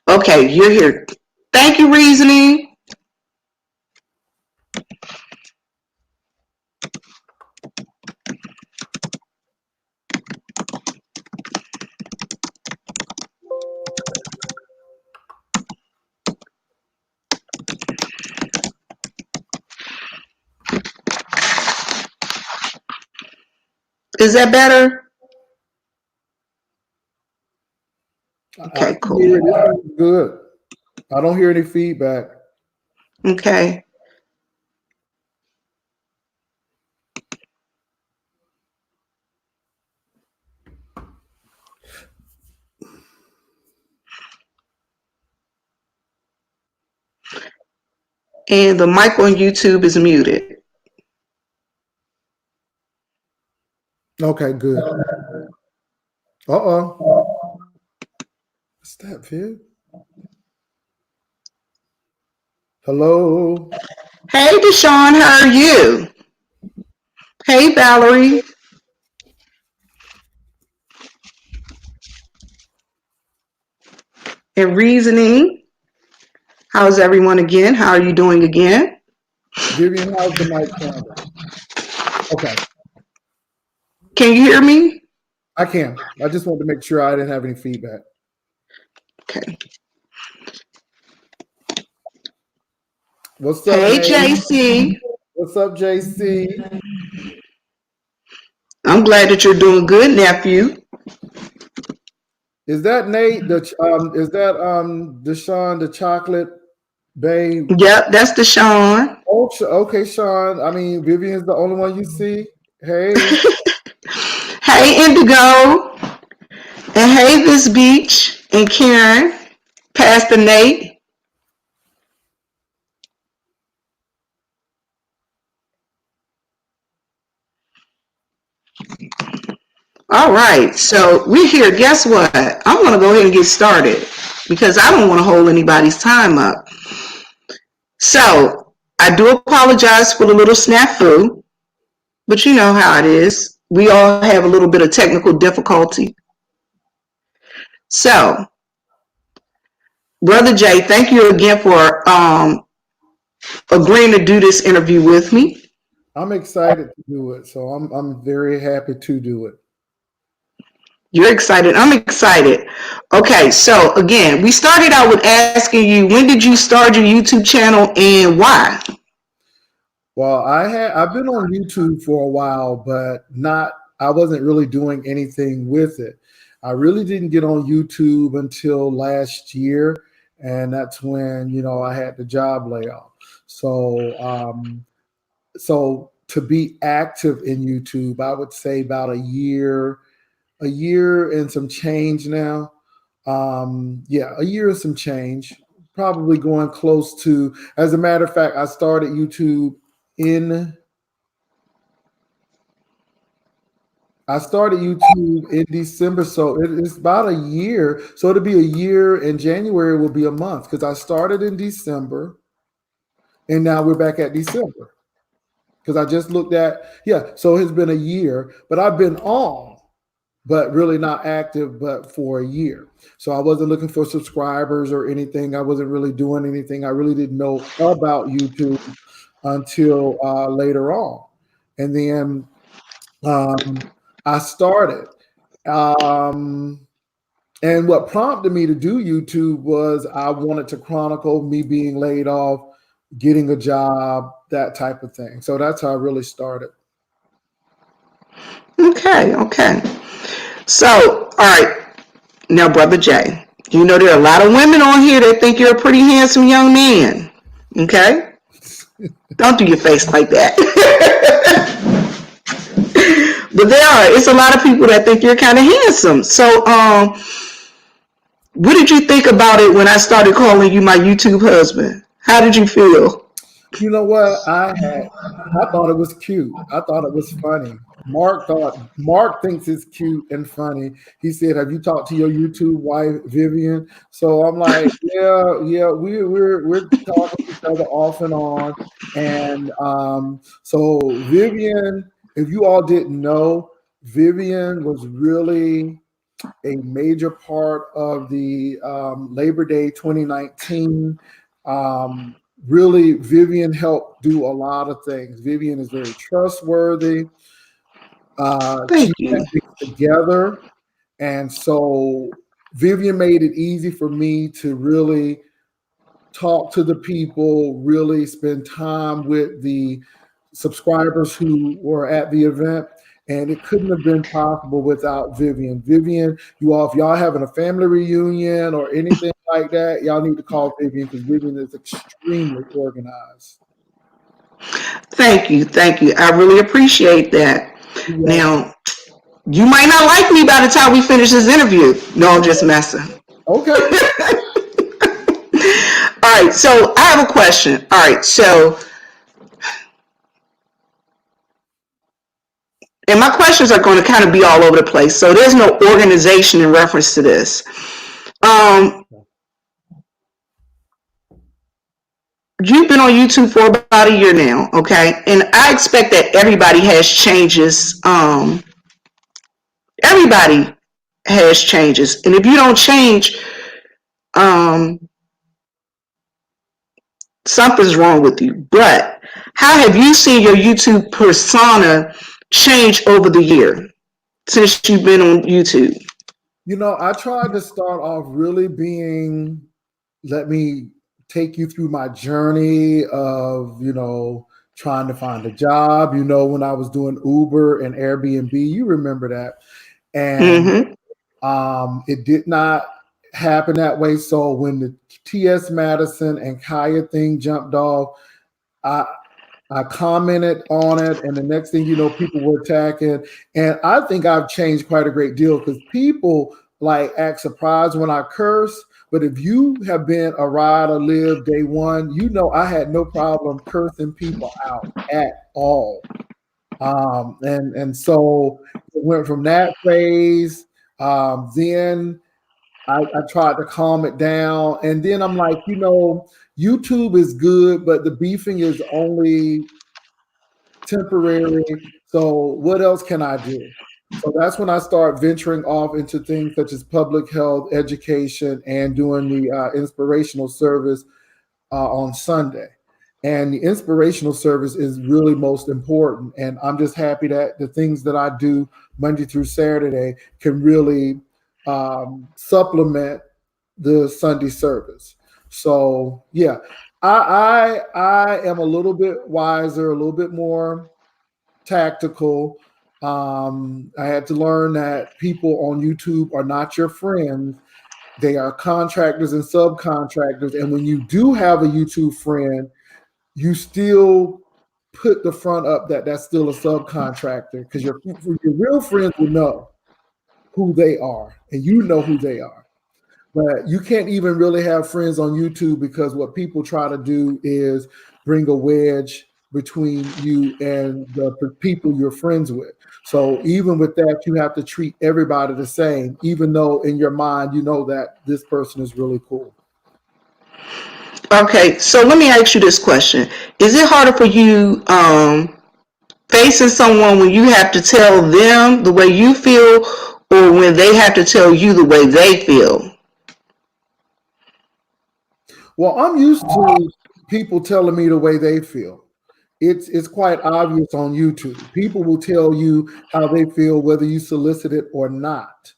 Okay, you're here. Thank you, Reasoning. Is that better? Okay, cool. Good. I don't hear any feedback. Okay. And the mic on YouTube is muted. Okay, good. Uh-oh. What's that, Viv? Hello. Hey, Deshaun, how are you? Hey, Valerie. And Reasoning. How's everyone again? How are you doing again? Vivian, how's the mic sounding? Okay. Can you hear me? I can. I just wanted to make sure I didn't have any feedback. Okay. What's up, Hey, Nate? JC. What's up, JC? I'm glad that you're doing good, nephew. Is that Nate? Is that Deshaun, the chocolate babe? Yep, that's Deshaun. Oh, okay, Sean. I mean, Vivian's the only one you see. Hey. Hey, Indigo. And hey, This Beach. And Karen. Pastor Nate. All right, so we're here. Guess what? I'm going to go ahead and get started because I don't want to hold anybody's time up. So I do apologize for the little snafu, but you know how it is. We all have a little bit of technical difficulty. So, Brother Jay, thank you again for agreeing to do this interview with me. I'm excited to do it, so I'm very happy to do it. You're excited. I'm excited. Okay, so again, we started out with asking you, when did you start your YouTube channel and why? Well, I've been on YouTube for a while, but I wasn't really doing anything with it. I really didn't get on YouTube until last year, and that's when, I had the job layoff. So to be active in YouTube, I would say about a year and some change now. A year and some change, probably going close to, as a matter of fact, I started YouTube in December, so it's about a year. So it'll be a year, and January will be a month because I started in December, and now we're back at December because I just looked at, so it's been a year, but I've been on, but really not active, but for a year. So I wasn't looking for subscribers or anything. I wasn't really doing anything. I really didn't know about YouTube until later on. And then I started. And what prompted me to do YouTube was I wanted to chronicle me being laid off, getting a job, that type of thing. So that's how I really started. Okay. So, all right. Now, Brother Jay, you know there are a lot of women on here that think you're a pretty handsome young man. Okay? Don't do your face like that. But it's a lot of people that think you're kind of handsome. So, what did you think about it when I started calling you my YouTube husband? How did you feel? You know what? I thought it was cute. I thought it was funny. Mark thinks it's cute and funny. He said, "Have you talked to your YouTube wife, Vivian?" So I'm like, yeah, we're talking to each other off and on. And so Vivian, if you all didn't know, Vivian was really a major part of the Labor Day 2019. Really, Vivian helped do a lot of things. Vivian is very trustworthy. Thank She you. had things together. And so Vivian made it easy for me to really talk to the people, really spend time with the subscribers who were at the event. And it couldn't have been possible without Vivian. Vivian, if y'all having a family reunion or anything like that, y'all need to call Vivian because Vivian is extremely organized. Thank you. Thank you. I really appreciate that. Now, you might not like me by the time we finish this interview. No, I'm just messing. Okay. All right. So I have a question. All right. So, and my questions are going to kind of be all over the place. So there's no organization in reference to this. You've been on YouTube for about a year now, okay? And I expect that everybody has changes. Everybody has changes. And if you don't change, something's wrong with you. But how have you seen your YouTube persona change over the year since you've been on YouTube? I tried to start off really being, let me take you through my journey of, trying to find a job, when I was doing Uber and Airbnb, you remember that. And it did not happen that way. So when the T.S. Madison and Kaya thing jumped off, I commented on it, and the next thing you know, people were attacking. And I think I've changed quite a great deal because people act surprised when I curse. But if you have been a ride or live day one, I had no problem cursing people out at all. And so it went from that phase. Then I tried to calm it down. And then I'm like, YouTube is good, but the beefing is only temporary. So what else can I do? So that's when I start venturing off into things such as public health, education, and doing the inspirational service on Sunday. And the inspirational service is really most important. And I'm just happy that the things that I do Monday through Saturday can really supplement the Sunday service. So yeah, I am a little bit wiser, a little bit more tactical. I had to learn that people on YouTube are not your friends. They are contractors and subcontractors. And when you do have a YouTube friend, you still put the front up that that's still a subcontractor because your real friends will know who they are and you know who they are. But you can't even really have friends on YouTube because what people try to do is bring a wedge between you and the people you're friends with. So even with that, you have to treat everybody the same, even though in your mind, you know that this person is really cool. Okay, so let me ask you this question. Is it harder for you facing someone when you have to tell them the way you feel or when they have to tell you the way they feel? Well, I'm used to people telling me the way they feel. It's quite obvious on YouTube. People will tell you how they feel, whether you solicit it or not.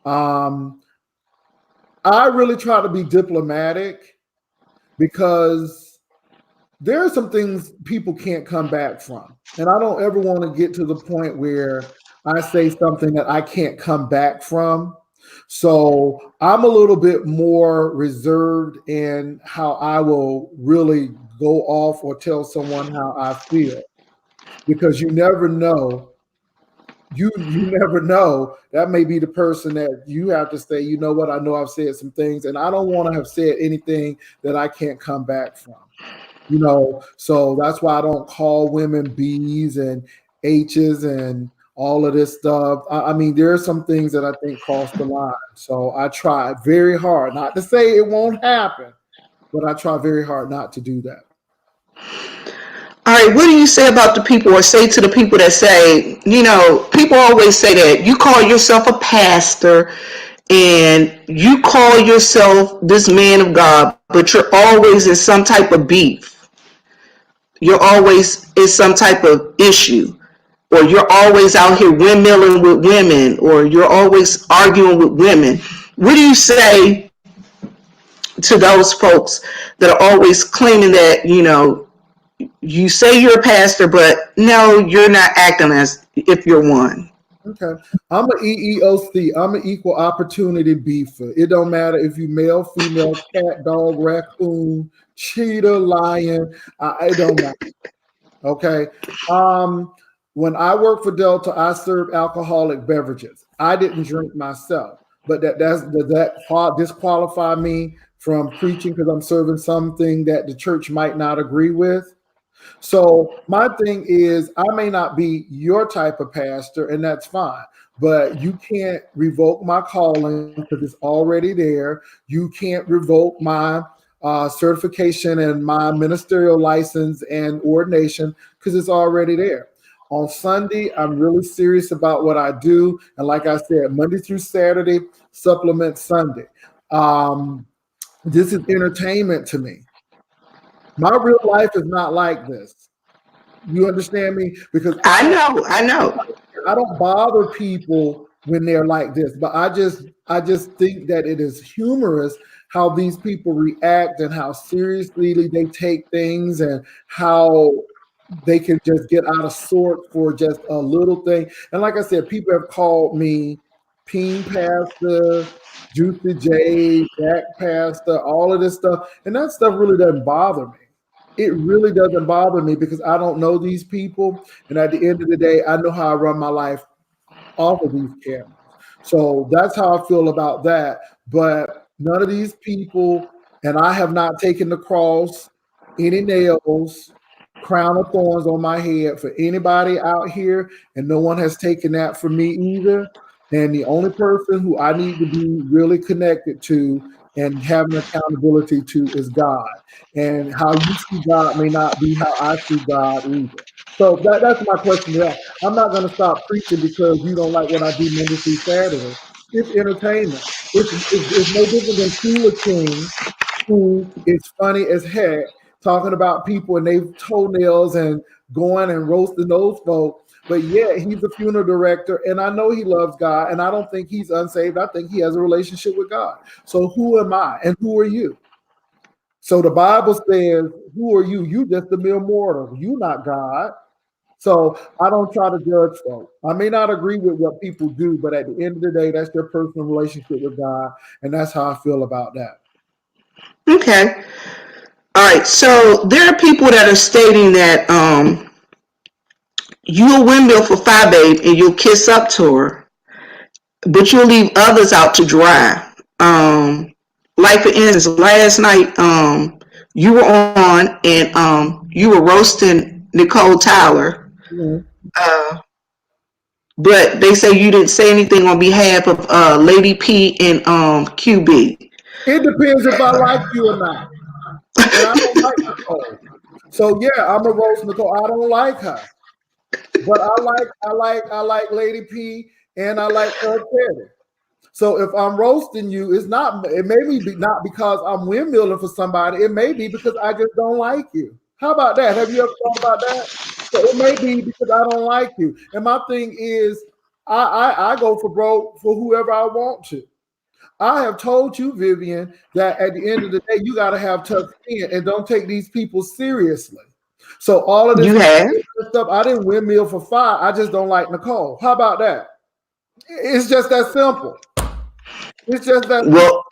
I really try to be diplomatic because there are some things people can't come back from. And I don't ever want to get to the point where I say something that I can't come back from. So I'm a little bit more reserved in how I will really go off or tell someone how I feel, because you never know. You never know. That may be the person that you have to say, you know what, I know I've said some things and I don't want to have said anything that I can't come back from. So that's why I don't call women B's and H's and all of this stuff. I mean, there are some things that I think cross the line. So I try very hard, not to say it won't happen, but I try very hard not to do that. All right, what do you say about the people, or say to the people that say, people always say that you call yourself a pastor and you call yourself this man of God, but you're always in some type of beef. You're always in some type of issue, or you're always out here windmilling with women, or you're always arguing with women. What do you say to those folks that are always claiming that, you say you're a pastor, but no, you're not acting as if you're one? Okay. I'm an EEOC. I'm an equal opportunity beefer. It don't matter if you male, female, cat, dog, raccoon, cheetah, lion. It don't matter. Okay. When I worked for Delta, I served alcoholic beverages. I didn't drink myself, but does that disqualify me from preaching because I'm serving something that the church might not agree with? So my thing is, I may not be your type of pastor, and that's fine, but you can't revoke my calling because it's already there. You can't revoke my certification and my ministerial license and ordination because it's already there. On Sunday, I'm really serious about what I do. And like I said, Monday through Saturday, supplement Sunday. This is entertainment to me. My real life is not like this. You understand me? Because I know. I don't bother people when they're like this, but I just think that it is humorous how these people react and how seriously they take things and how they can just get out of sort for just a little thing. And like I said, people have called me Peen Pastor, Juicy J, Jack Pastor, all of this stuff. And that stuff really doesn't bother me. It really doesn't bother me because I don't know these people. And at the end of the day, I know how I run my life off of these cameras. So that's how I feel about that. But none of these people, and I have not taken the cross, any nails, crown of thorns on my head for anybody out here. And no one has taken that from me either. And the only person who I need to be really connected to and having accountability to is God. And how you see God may not be how I see God either. So that's my question to that. I'm not going to stop preaching because you don't like what I do Monday through Saturday. It's entertainment. It's no different than Tula King, who is funny as heck, talking about people and their toenails and going and roasting those folks. But yeah, he's a funeral director, and I know he loves God, and I don't think he's unsaved. I think he has a relationship with God. So who am I, and who are you? So the Bible says, who are you? You just a mere mortal. You not God. So I don't try to judge folks. I may not agree with what people do, but at the end of the day, that's their personal relationship with God, and that's how I feel about that. Okay. All right. So there are people that are stating that you'll windmill for Phi Babe and you'll kiss up to her, but you'll leave others out to dry. Like for instance, last night you were on and you were roasting Nicole Tyler. Mm-hmm. But they say you didn't say anything on behalf of Lady P and QB. It depends if I like you or not. And I don't like Nicole. So yeah, I'm a roast Nicole. I don't like her. But I like Lady P and I like Teddy. So if I'm roasting you, it may be not because I'm windmilling for somebody. It may be because I just don't like you. How about that? Have you ever thought about that? So it may be because I don't like you. And my thing is, I go for broke for whoever I want to. I have told you, Vivian, that at the end of the day, you got to have tough skin and don't take these people seriously. So all of this stuff, I didn't windmill for Phi. I just don't like Nicole. How about that? It's just that simple. It's just that. Well,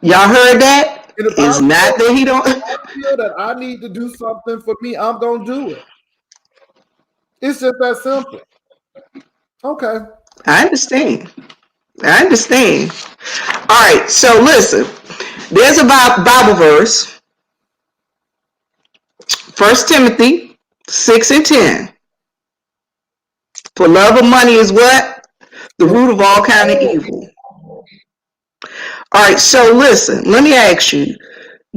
y'all heard that? It's not that he don't. I feel that I need to do something for me. I'm gonna do it. It's just that simple. Okay. I understand. All right. So listen, there's a Bible verse, 1 Timothy 6:10. For love of money is what? The root of all kind of evil. All right, so listen, let me ask you,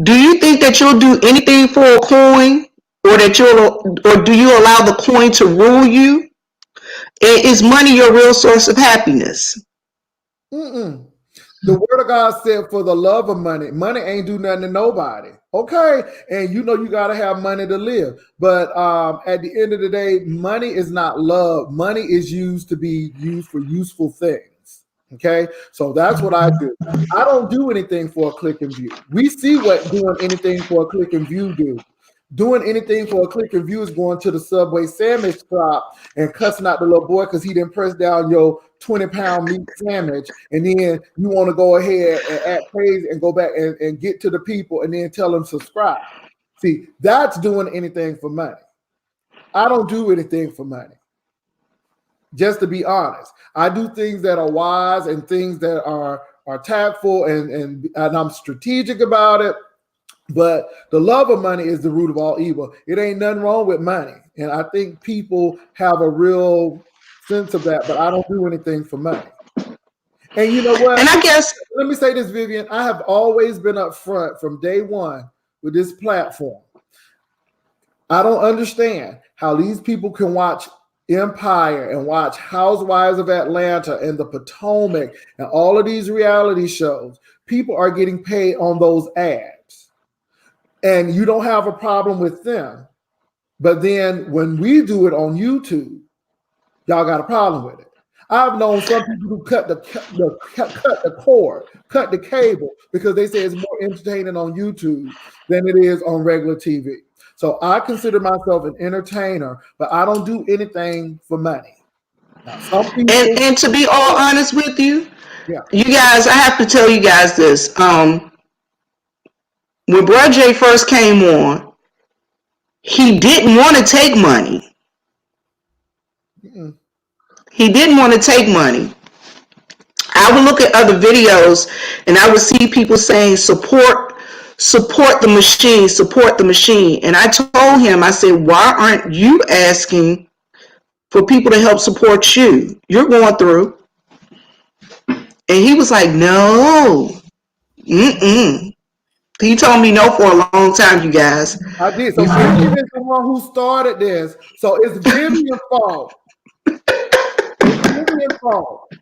do you think that you'll do anything for a coin? or do you allow the coin to rule you? Is money your real source of happiness? Mm-mm. The word of God said, for the love of money, money ain't do nothing to nobody. Okay. And you know, you got to have money to live. But at the end of the day, money is not love. Money is used to be used for useful things. Okay. So that's what I do. I don't do anything for a click and view. We see what doing anything for a click and view do. Doing anything for a click and view is going to the Subway sandwich shop and cussing out the little boy because he didn't press down your 20-pound meat sandwich, and then you want to go ahead and act crazy and go back and get to the people and then tell them subscribe. See, that's doing anything for money. I don't do anything for money. Just to be honest, I do things that are wise and things that are tactful and I'm strategic about it. But the love of money is the root of all evil. It ain't nothing wrong with money. And I think people have a real sense of that, but I don't do anything for money. And you know what? And I guess, let me say this, Vivian. I have always been up front from day one with this platform. I don't understand how these people can watch Empire and watch Housewives of Atlanta and the Potomac and all of these reality shows. People are getting paid on those ads. And you don't have a problem with them. But then when we do it on YouTube, y'all got a problem with it. I've known some people who cut the cord, cut the cable, because they say it's more entertaining on YouTube than it is on regular TV. So I consider myself an entertainer, but I don't do anything for money. Now, some people, and to be all honest with you, yeah. You guys, I have to tell you guys this. When Bro J first came on, he didn't want to take money. Mm-mm. He didn't want to take money. I would look at other videos and I would see people saying support the machine, support the machine. And I told him, I said, why aren't you asking for people to help support you? You're going through. And he was like, no. Mm-mm. He told me no for a long time, you guys. I did. So Vivian is the one who started this. So it's Vivian's fault. It's Vivian's fault.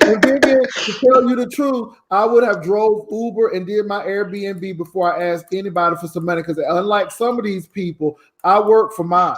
And Vivian, to tell you the truth, I would have drove Uber and did my Airbnb before I asked anybody for some money. Because unlike some of these people, I work for mine.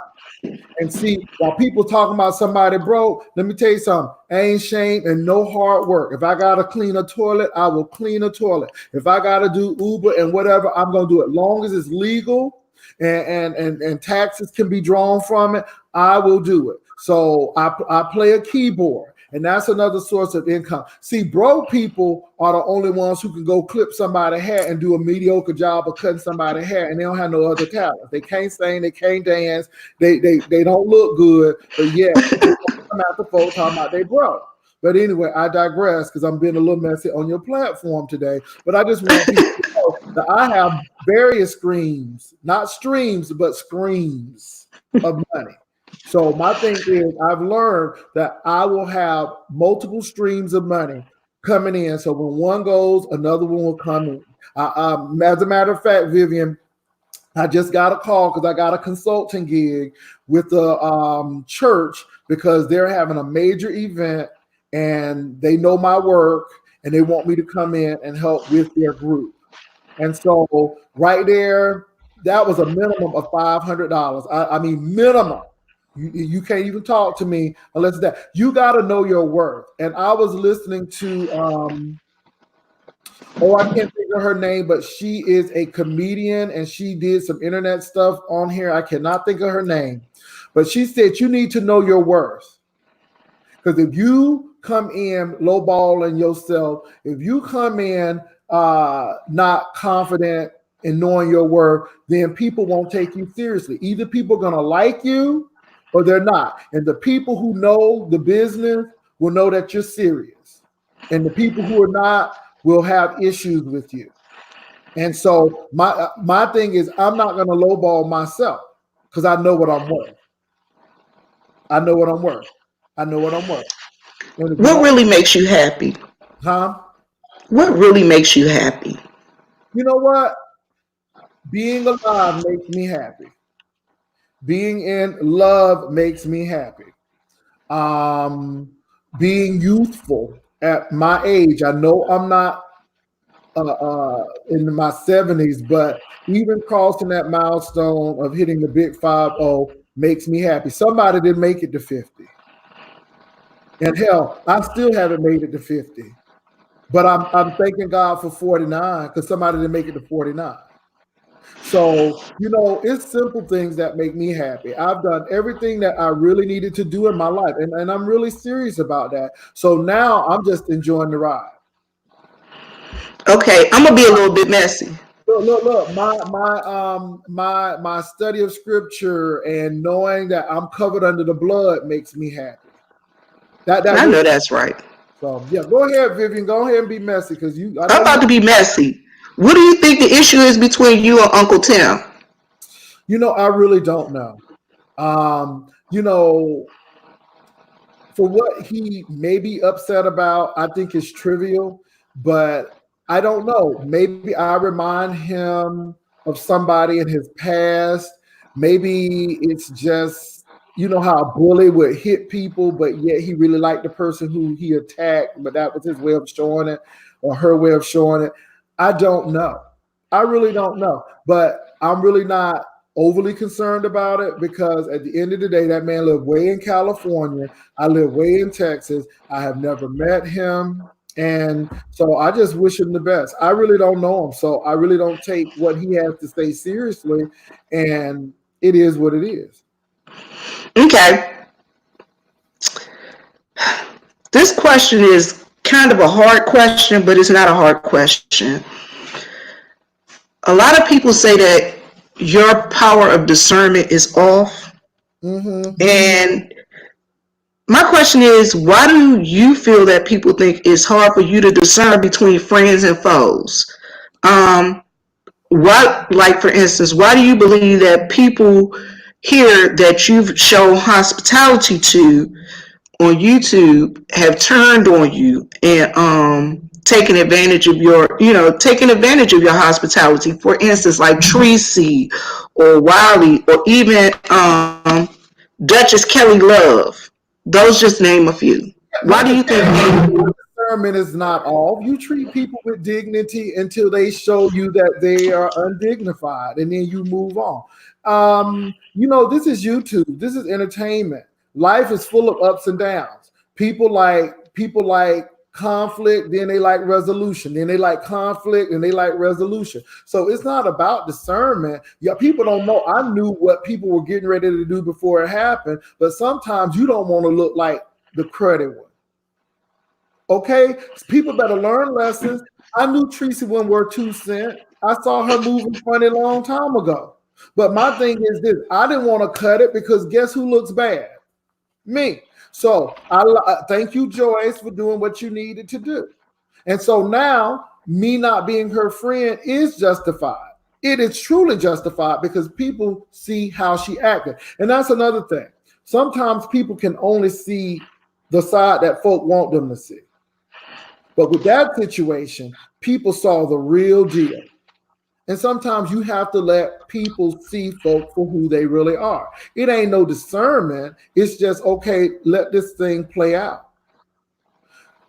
And see, while people talking about somebody broke, let me tell you something. Ain't shame and no hard work. If I gotta clean a toilet, I will clean a toilet. If I gotta do Uber and whatever, I'm gonna do it. Long as it's legal and taxes can be drawn from it, I will do it. So I play a keyboard. And that's another source of income. See, broke people are the only ones who can go clip somebody's hair and do a mediocre job of cutting somebody's hair, and they don't have no other talent. They can't sing, they can't dance, they don't look good, but yet they come out the folks talking about they broke. But anyway, I digress because I'm being a little messy on your platform today. But I just want people to know that I have various streams, not streams, but screams of money. So my thing is, I've learned that I will have multiple streams of money coming in. So when one goes, another one will come in. As a matter of fact, Vivian, I just got a call because I got a consulting gig with the church because they're having a major event and they know my work and they want me to come in and help with their group. And so right there, that was a minimum of $500. I mean, minimum. You can't even talk to me unless it's that. You got to know your worth. And I was listening to, I can't think of her name, but she is a comedian and she did some internet stuff on here. I cannot think of her name. But she said, you need to know your worth. Because if you come in lowballing yourself, if you come in not confident in knowing your worth, then people won't take you seriously. Either people are going to like you or they're not. And the people who know the business will know that you're serious. And the people who are not will have issues with you. And so my thing is, I'm not going to lowball myself because I know what I'm worth. I know what I'm worth. I know what I'm worth. What really makes you happy? Huh? What really makes you happy? You know what? Being alive makes me happy. Being in love makes me happy. Um, Being youthful at my age. I know I'm not in my 70s, but even crossing that milestone of hitting the big 50 makes me happy. Somebody didn't make it to 50. And hell, I still haven't made it to 50. But I'm thanking God for 49 because somebody didn't make it to 49. So, it's simple things that make me happy. I've done everything that I really needed to do in my life, and I'm really serious about that. So now I'm just enjoying the ride. Okay, I'm gonna be a little bit messy. Look. My study of scripture and knowing that I'm covered under the blood makes me happy. That I really. know that's right. So yeah, go ahead, Vivian. Go ahead and be messy because I I'm know about you. to be messy. What do you think the issue is between you and Uncle Tim? I really don't know. You know, for what he may be upset about, I think is trivial, but I don't know. Maybe I remind him of somebody in his past. Maybe it's just, how a bully would hit people, but yet he really liked the person who he attacked, but that was his way of showing it or her way of showing it. I don't know. I really don't know. But I'm really not overly concerned about it because at the end of the day, that man lived way in California. I live way in Texas. I have never met him. And so I just wish him the best. I really don't know him. So I really don't take what he has to say seriously. And it is what it is. Okay. This question is kind of a hard question, but it's not a hard question. A lot of people say that your power of discernment is off. Mm-hmm. And my question is, why do you feel that people think it's hard for you to discern between friends and foes? Like for instance, why do you believe that people here that you've shown hospitality to on YouTube have turned on you and taken advantage of your hospitality? For instance, like Treacy or Wiley or even Duchess Kelly Love. Those just name a few. Why do you think Discernment is not all. You treat people with dignity until they show you that they are undignified, and then you move on. This is YouTube. This is entertainment. Life is full of ups and downs. People like conflict, then they like resolution, then they like conflict, and they like resolution. So it's not about discernment. Yeah, people don't know. I knew what people were getting ready to do before it happened, but sometimes you don't want to look like the cruddy one. Okay, people better learn lessons. I knew Treacy wasn't worth 2 cents. I saw her moving funny a long time ago. But my thing is this: I didn't want to cut it because guess who looks bad? Me. So I thank you, Joyce, for doing what you needed to do. And so now, me not being her friend is justified. It is truly justified because people see how she acted, and that's another thing. Sometimes people can only see the side that folk want them to see. But with that situation, people saw the real deal. And sometimes you have to let people see folk for who they really are. It ain't no discernment. It's just, okay, let this thing play out.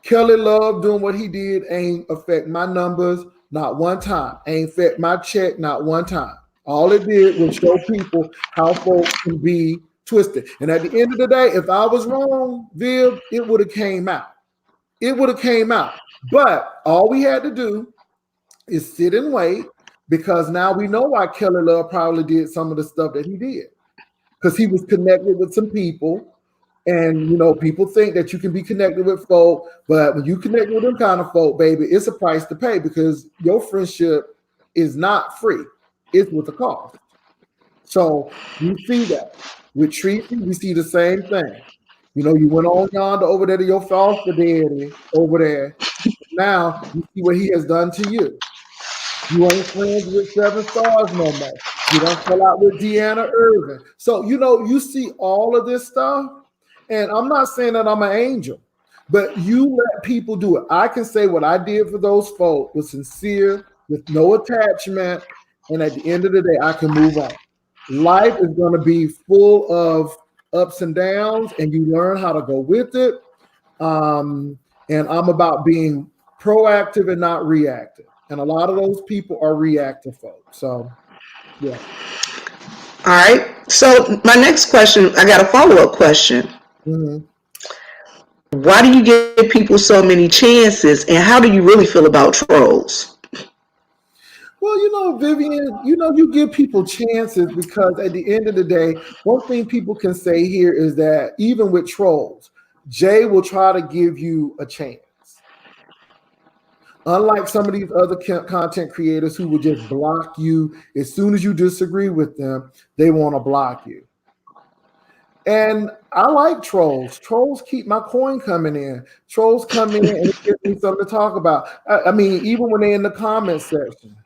Kelly Love doing what he did ain't affect my numbers not one time. Ain't affect my check not one time. All it did was show people how folks can be twisted. And at the end of the day, if I was wrong, Viv, it would have came out. It would have came out. But all we had to do is sit and wait, because now we know why Kelly Love probably did some of the stuff that he did, because he was connected with some people. And people think that you can be connected with folk, but when you connect with them kind of folk, baby, it's a price to pay, because your friendship is not free. It's with a cost. So you see that with Treacy, we see the same thing. You went on yonder over there to your foster daddy over there. Now you see what he has done to you. You ain't friends with 7 Stars no more. You don't fell out with Deanna Irvin. So you see all of this stuff. And I'm not saying that I'm an angel, but you let people do it. I can say what I did for those folks was sincere, with no attachment, and at the end of the day, I can move on. Life is going to be full of ups and downs, and you learn how to go with it. And I'm about being proactive and not reactive. And a lot of those people are reactive folks. So, yeah. All right. So my next question, I got a follow-up question. Mm-hmm. Why do you give people so many chances, and how do you really feel about trolls? Well, Vivian, you give people chances because at the end of the day, one thing people can say here is that even with trolls, Jay will try to give you a chance. Unlike some of these other content creators who will just block you as soon as you disagree with them, they want to block you. And I like trolls. Trolls keep my coin coming in. Trolls come in and it gives me something to talk about. I mean, even when they're in the comment section.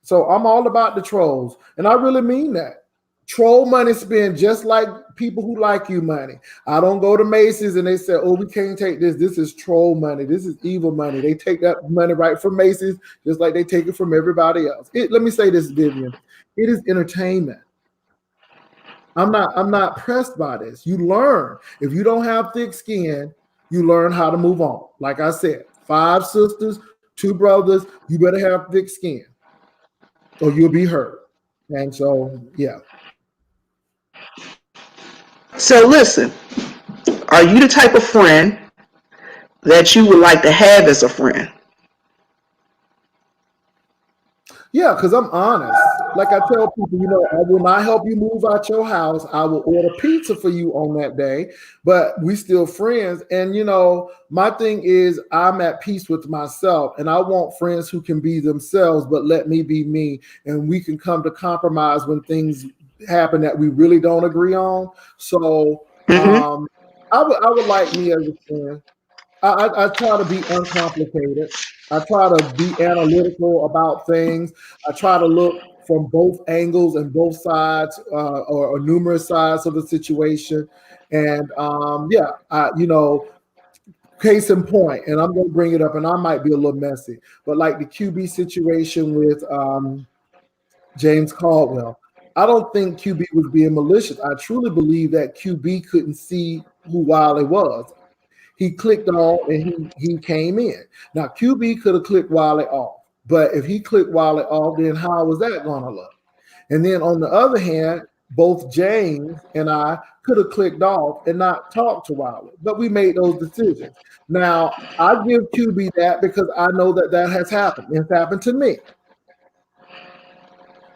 So I'm all about the trolls. And I really mean that. Troll money spent just like people who like you money. I don't go to Macy's and they say, oh, we can't take this. This is troll money. This is evil money. They take that money right from Macy's just like they take it from everybody else. Let me say this, Vivian. It is entertainment. I'm not pressed by this. You learn. If you don't have thick skin, you learn how to move on. Like I said, 5 sisters, 2 brothers, you better have thick skin or you'll be hurt. And so, yeah. So listen, are you the type of friend that you would like to have as a friend? Yeah, because I'm honest. Like I tell people, I will not help you move out your house. I will order pizza for you on that day, but we still friends. And, my thing is I'm at peace with myself and I want friends who can be themselves, but let me be me. And we can come to compromise when things happen that we really don't agree on. So I would like me as a friend. I try to be uncomplicated. I try to be analytical about things. I try to look from both angles and both sides or numerous sides of the situation. And case in point, and I'm going to bring it up, and I might be a little messy, but like the QB situation with James Caldwell, I don't think QB was being malicious. I truly believe that QB couldn't see who Wiley was. He clicked on and he came in. Now, QB could have clicked Wiley off, but if he clicked Wiley off, then how was that going to look? And then on the other hand, both James and I could have clicked off and not talked to Wiley, but we made those decisions. Now, I give QB that because I know that has happened. It's happened to me.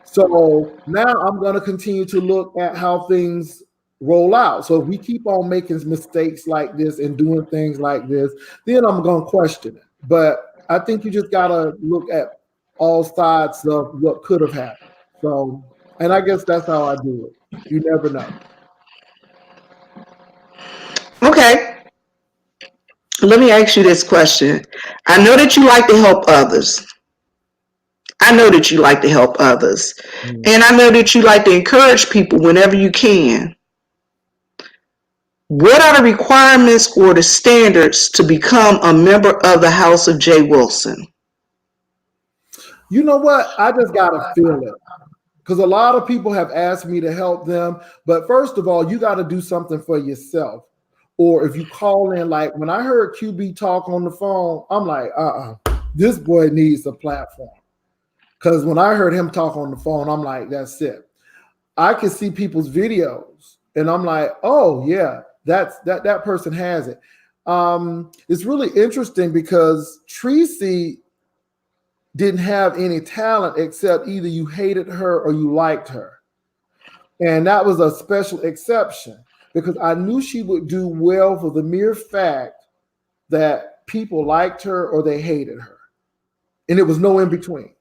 So now I'm going to continue to look at how things roll out. So if we keep on making mistakes like this and doing things like this, then I'm going to question it. But I think you just got to look at all sides of what could have happened. So, and I guess that's how I do it. You never know. Okay. Let me ask you this question. I know that you like to help others. And I know that you like to encourage people whenever you can. What are the requirements or the standards to become a member of the House of J. Wilson? You know what? I just got to feel it. Because a lot of people have asked me to help them. But first of all, you got to do something for yourself. Or if you call in, like when I heard QB talk on the phone, I'm like, this boy needs a platform. Because when I heard him talk on the phone, I'm like, that's it. I can see people's videos and I'm like, oh yeah, that person has it. It's really interesting because Treacy didn't have any talent except either you hated her or you liked her. And that was a special exception because I knew she would do well for the mere fact that people liked her or they hated her. And it was no in between.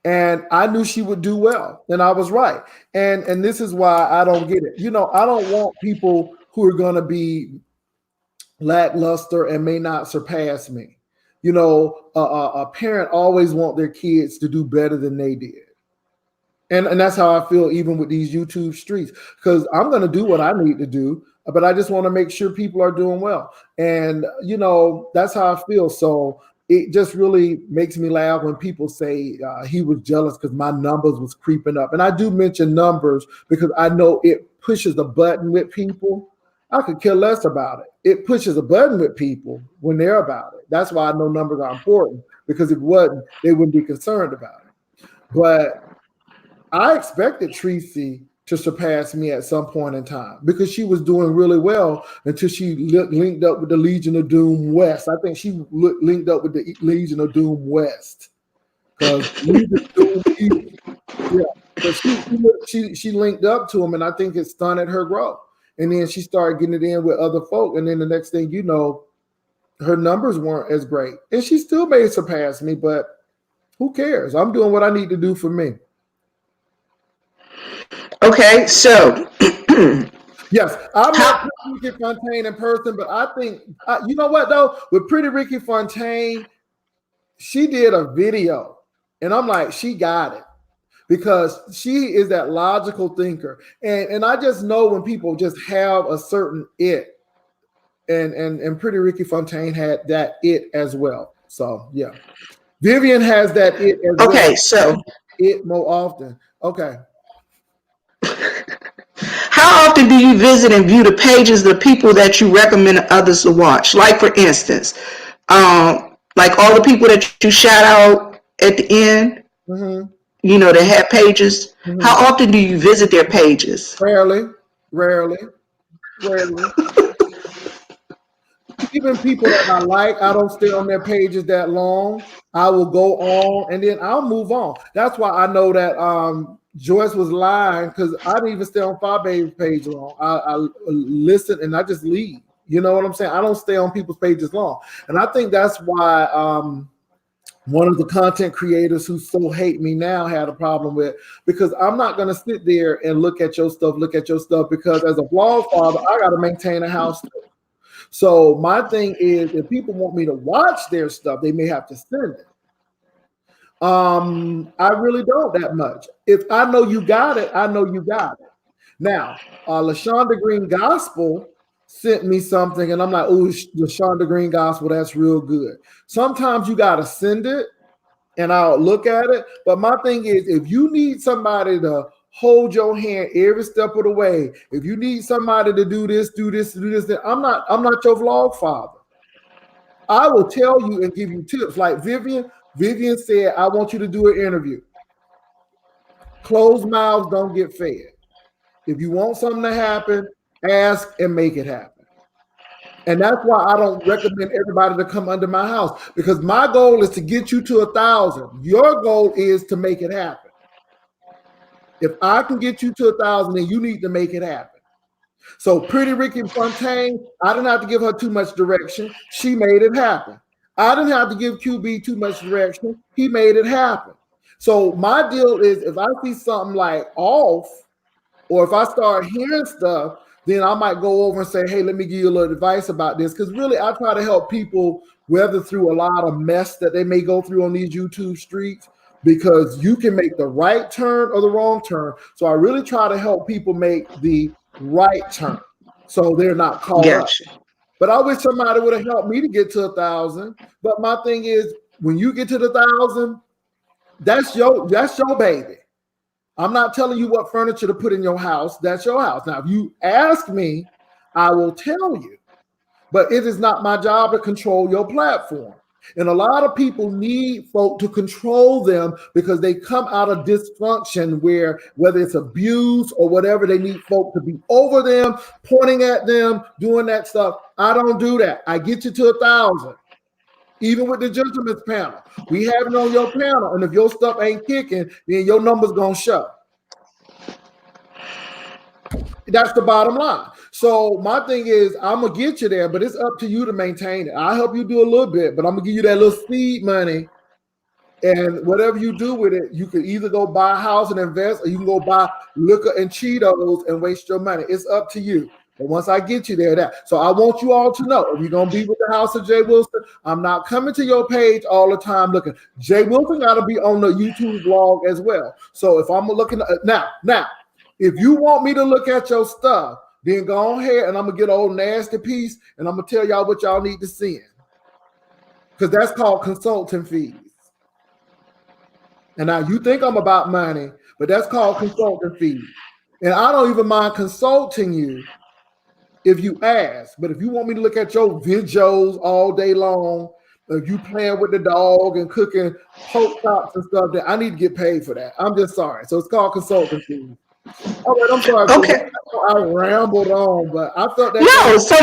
And I knew she would do well, and I was right. And this is why I don't get it. I don't want people who are going to be lackluster and may not surpass me. A parent always want their kids to do better than they did. And that's how I feel even with these YouTube streets, because I'm going to do what I need to do, but I just want to make sure people are doing well. And, that's how I feel. So it just really makes me laugh when people say he was jealous because my numbers was creeping up. And I do mention numbers because I know it pushes a button with people. I could care less about it. It pushes a button with people when they're about it. That's why I know numbers are important, because if it wasn't, they wouldn't be concerned about it. But I expected Treacy to surpass me at some point in time because she was doing really well until she linked up with the Legion of Doom West. I think she linked up with the Legion of Doom West because Legion of Doom East, yeah. But she linked up to him, and I think it stunted her growth. And then she started getting it in with other folk, and then the next thing you know, her numbers weren't as great, and she still may surpass me. But who cares? I'm doing what I need to do for me. Okay, so yes, I met Pretty Ricky Fontaine in person, but I think you know what though, with Pretty Ricky Fontaine, she did a video, and I'm like, she got it because she is that logical thinker, and I just know when people just have a certain it, and Pretty Ricky Fontaine had that it as well. So yeah, Vivian has that it as well. Okay, so it more often. Okay. How often do you visit and view the pages of the people that you recommend others to watch? Like, for instance, like all the people that you shout out at the end, you know, that have pages. How often do you visit their pages? Rarely. Even people that I like, I don't stay on their pages that long. I will go on and then I'll move on. That's why I know that Joyce was lying, because I didn't even stay on Fabe's page long. I listen and I just leave. You know what I'm saying? I don't stay on people's pages long. And I think that's why one of the content creators who so hate me now had a problem with, because I'm not going to sit there and look at your stuff, because as a vlog father, I got to maintain a house too. So my thing is, if people want me to watch their stuff, they may have to send it. I really don't that much. If I know you got it, I know you got it. Now, LaShonda Green Gospel sent me something, and I'm like, oh, LaShonda Green Gospel, that's real good. Sometimes you got to send it, and I'll look at it. But my thing is, if you need somebody to hold your hand every step of the way, if you need somebody to do this, then I'm not your vlog father. I will tell you and give you tips. Like Vivian said, I want you to do an interview. Closed mouths don't get fed. If you want something to happen, ask and make it happen. And that's why I don't recommend everybody to come under my house, because my goal is to get you to 1,000. Your goal is to make it happen. If I can get you to 1,000, then you need to make it happen. So Pretty Ricky Fontaine, I didn't have to give her too much direction. She made it happen. I didn't have to give QB too much direction. He made it happen. So my deal is, if I see something like off, or if I start hearing stuff, then I might go over and say, hey, let me give you a little advice about this. Because really, I try to help people weather through a lot of mess that they may go through on these YouTube streets, because you can make the right turn or the wrong turn. So I really try to help people make the right turn so they're not caught up. But I wish somebody would have helped me to get to 1,000. But my thing is, when you get to the 1,000, that's your baby. I'm not telling you what furniture to put in your house. That's your house. Now, if you ask me, I will tell you. But it is not my job to control your platform. And a lot of people need folk to control them because they come out of dysfunction where, whether it's abuse or whatever, they need folk to be over them, pointing at them, doing that stuff. I don't do that. I get you to 1,000. Even with the gentleman's panel, we have it on your panel. And if your stuff ain't kicking, then your number's going to show. That's the bottom line. So my thing is, I'm going to get you there, but it's up to you to maintain it. I'll help you do a little bit, but I'm going to give you that little seed money. And whatever you do with it, you can either go buy a house and invest, or you can go buy liquor and Cheetos and waste your money. It's up to you. But once I get you there, so I want you all to know, if you're going to be with the House of Jay Wilson, I'm not coming to your page all the time looking. Jay Wilson got to be on the YouTube vlog as well. So if I'm looking now, if you want me to look at your stuff, then go ahead and I'm going to get an old nasty piece and I'm going to tell y'all what y'all need to send. because that's called consulting fees. And now you think I'm about money, but that's called consulting fees. And I don't even mind consulting you if you ask. But if you want me to look at your videos all day long, if you playing with the dog and cooking pork chops and stuff, then I need to get paid for that. I'm just sorry. So it's called consulting fees. All right, I'm sorry. Okay. I rambled on, but I felt that No, so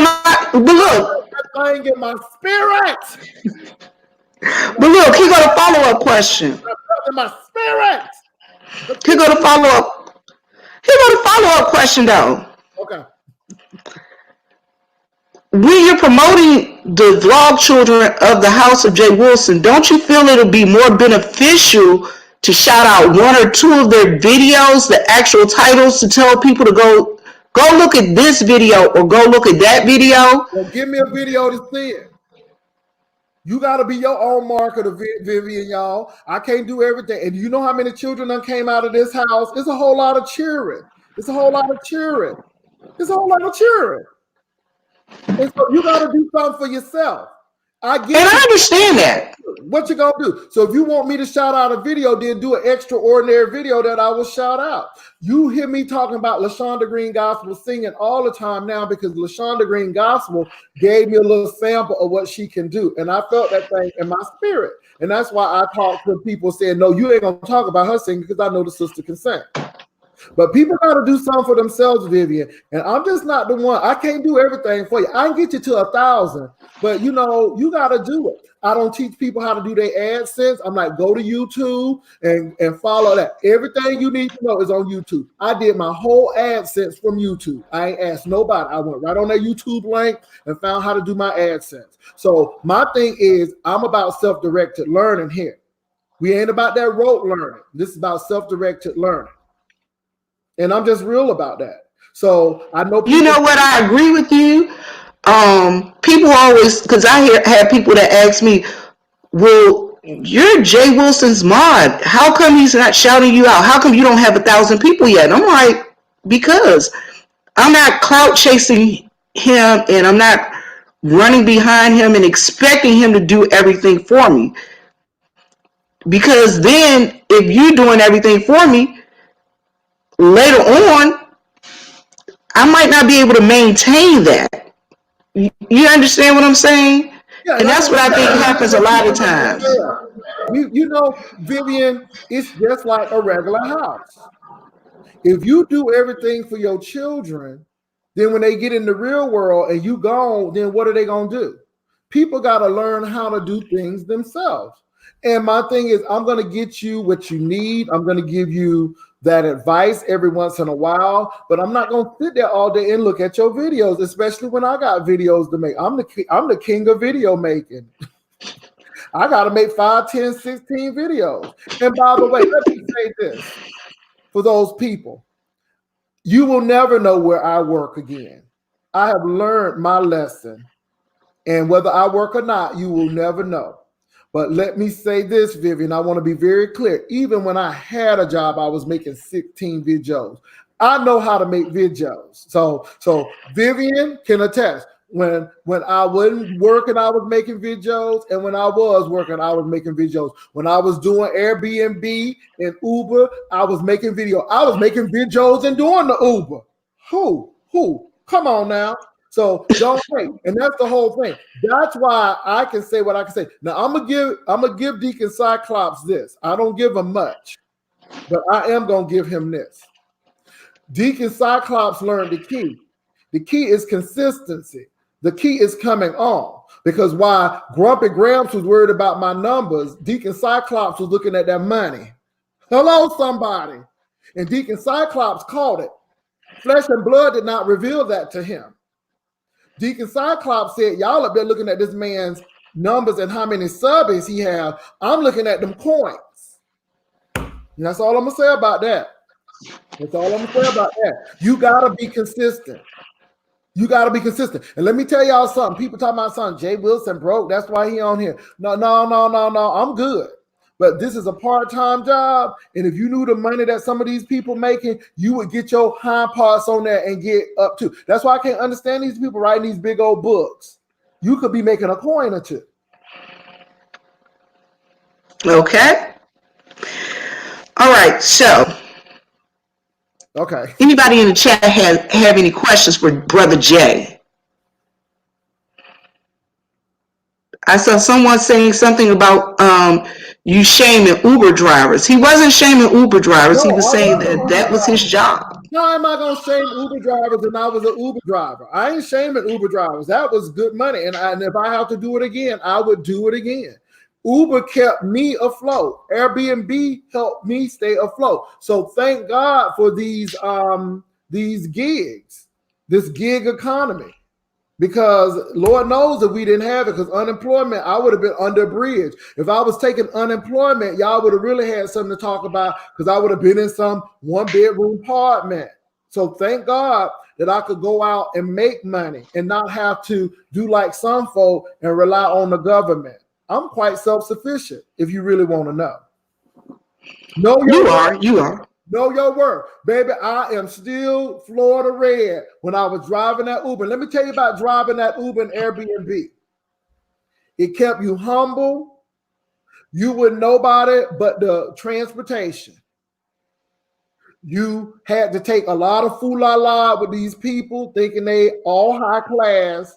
but look, that thing in my spirit. But look, here go the follow-up question. In my spirit. Here go the follow-up. Here go the follow-up question though. Okay. When you're promoting the vlog children of the House of J. Wilson, don't you feel it'll be more beneficial to shout out one or two of their videos, the actual titles, to tell people to go look at this video or go look at that video? Well, give me a video to see it. You got to be your own marketer, Vivian, y'all. I can't do everything. And you know how many children that came out of this house? It's a whole lot of cheering. It's a whole lot of cheering. It's a whole lot of cheering. And so you got to do something for yourself. I understand that. What you gonna do? So if you want me to shout out a video, then do an extraordinary video that I will shout out. You hear me talking about LaShonda Green Gospel singing all the time now because LaShonda Green Gospel gave me a little sample of what she can do. And I felt that thing in my spirit. And that's why I talk to people saying, no, you ain't gonna talk about her singing because I know the sister can sing. But people got to do something for themselves, Vivian. And I'm just not the one. I can't do everything for you. I can get you to 1,000, but you know, you got to do it. I don't teach people how to do their AdSense. I'm like, go to YouTube and follow that. Everything you need to know is on YouTube. I did my whole AdSense from YouTube. I ain't asked nobody. I went right on that YouTube link and found how to do my AdSense. So my thing is, I'm about self-directed learning here. We ain't about that rote learning. This is about self-directed learning. And I'm just real about that. So I know you know what, I agree with you. People always, because I have people that ask me, well, you're Jay Wilson's mod. How come he's not shouting you out? How come you don't have 1,000 people yet? And I'm like, because I'm not clout chasing him and I'm not running behind him and expecting him to do everything for me. Because then if you're doing everything for me, later on, I might not be able to maintain that. You understand what I'm saying? Yeah, and that's what I think happens a lot of times. You know, Vivian, it's just like a regular house. If you do everything for your children, then when they get in the real world and you gone, then what are they going to do? People got to learn how to do things themselves. And my thing is, I'm going to get you what you need. I'm going to give you that advice every once in a while, but I'm not going to sit there all day and look at your videos, especially when I got videos to make. I'm the king of video making. I got to make 5, 10, 16 videos. And by the way, let me say this for those people. You will never know where I work again. I have learned my lesson. And whether I work or not, you will never know. But let me say this, Vivian, I want to be very clear. Even when I had a job, I was making 16 videos. I know how to make videos. So Vivian can attest. When I wasn't working, I was making videos. And when I was working, I was making videos. When I was doing Airbnb and Uber, I was making video. I was making videos and doing the Uber. Who? Come on now. So don't wait. And that's the whole thing. That's why I can say what I can say. Now I'm gonna give Deacon Cyclops this. I don't give him much, but I am gonna give him this. Deacon Cyclops learned the key. The key is consistency. The key is coming on. Because while Grumpy Gramps was worried about my numbers, Deacon Cyclops was looking at that money. Hello, somebody. And Deacon Cyclops caught it. Flesh and blood did not reveal that to him. Deacon Cyclops said, y'all up there looking at this man's numbers and how many subs he have. I'm looking at them coins. And that's all I'm going to say about that. That's all I'm going to say about that. You got to be consistent. You got to be consistent. And let me tell y'all something. People talking about something. Jay Wilson broke. That's why he on here. No. I'm good. But this is a part-time job. And if you knew the money that some of these people making, you would get your hind parts on there and get up to. That's why I can't understand these people writing these big old books. You could be making a coin or two. Okay. All right. So, Okay. anybody in the chat have any questions for Brother Jay? I saw someone saying something about you shaming Uber drivers. He wasn't shaming Uber drivers. No, He was I saying wasn't that Uber that was his drivers. job. How am I gonna shame Uber drivers and I was an Uber driver? I ain't shaming Uber drivers. That was good money. And if I have to do it again, I would do it again. Uber kept me afloat. Airbnb helped me stay afloat. So thank God for these gigs, this gig economy. Because Lord knows if we didn't have it, because unemployment, I would have been under a bridge. If I was taking unemployment, y'all would have really had something to talk about because I would have been in some 1-bedroom apartment. So thank God that I could go out and make money and not have to do like some folk and rely on the government. I'm quite self-sufficient, if you really want to know. You are. Know your worth. Baby, I am still Florida red when I was driving that Uber. Let me tell you about driving that Uber and Airbnb. It kept you humble. You wouldn't know about it, but the transportation. You had to take a lot of fool-la-la with these people thinking they all high class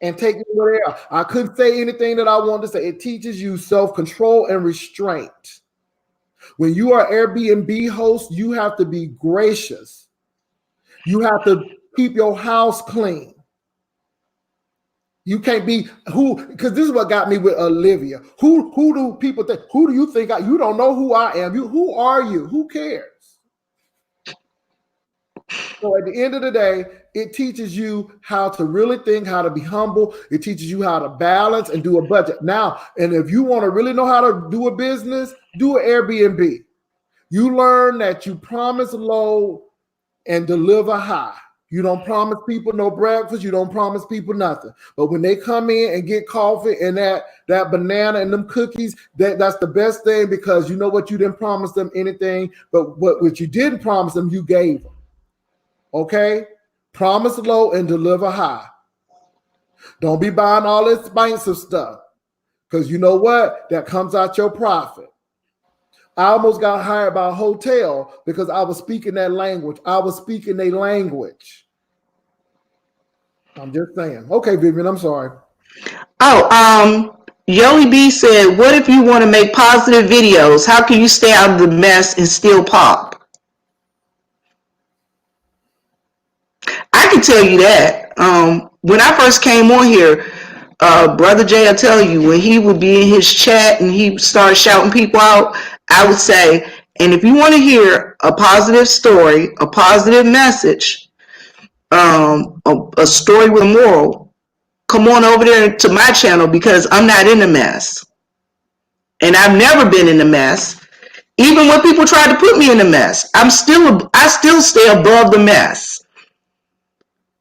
and take me where they are. I couldn't say anything that I wanted to say. It teaches you self-control and restraint. When you are Airbnb host, you have to be gracious. You have to keep your house clean. You can't be because this is what got me with Olivia. Who do people think? Who do you think you don't know who I am? Who are you? Who cares? So at the end of the day, it teaches you how to really think, how to be humble. It teaches you how to balance and do a budget. Now, and if you want to really know how to do a business, do an Airbnb. You learn that you promise low and deliver high. You don't promise people no breakfast. You don't promise people nothing. But when they come in and get coffee and that banana and them cookies, that's the best thing because you know what? You didn't promise them anything, but what you didn't promise them, you gave them. Okay? Promise low and deliver high. Don't be buying all this expensive stuff because you know what? That comes out your profit. I almost got hired by a hotel because I was speaking that language. I was speaking their language. I'm just saying. Okay, Vivian, I'm sorry. Oh, Yoey B said, what if you want to make positive videos? How can you stay out of the mess and still pop? I can tell you that. When I first came on here, Brother Jay, I tell you, when he would be in his chat and he started shouting people out, I would say, and if you want to hear a positive story, a positive message, a story with a moral, come on over there to my channel because I'm not in the mess. And I've never been in the mess. Even when people try to put me in the mess, I still stay above the mess.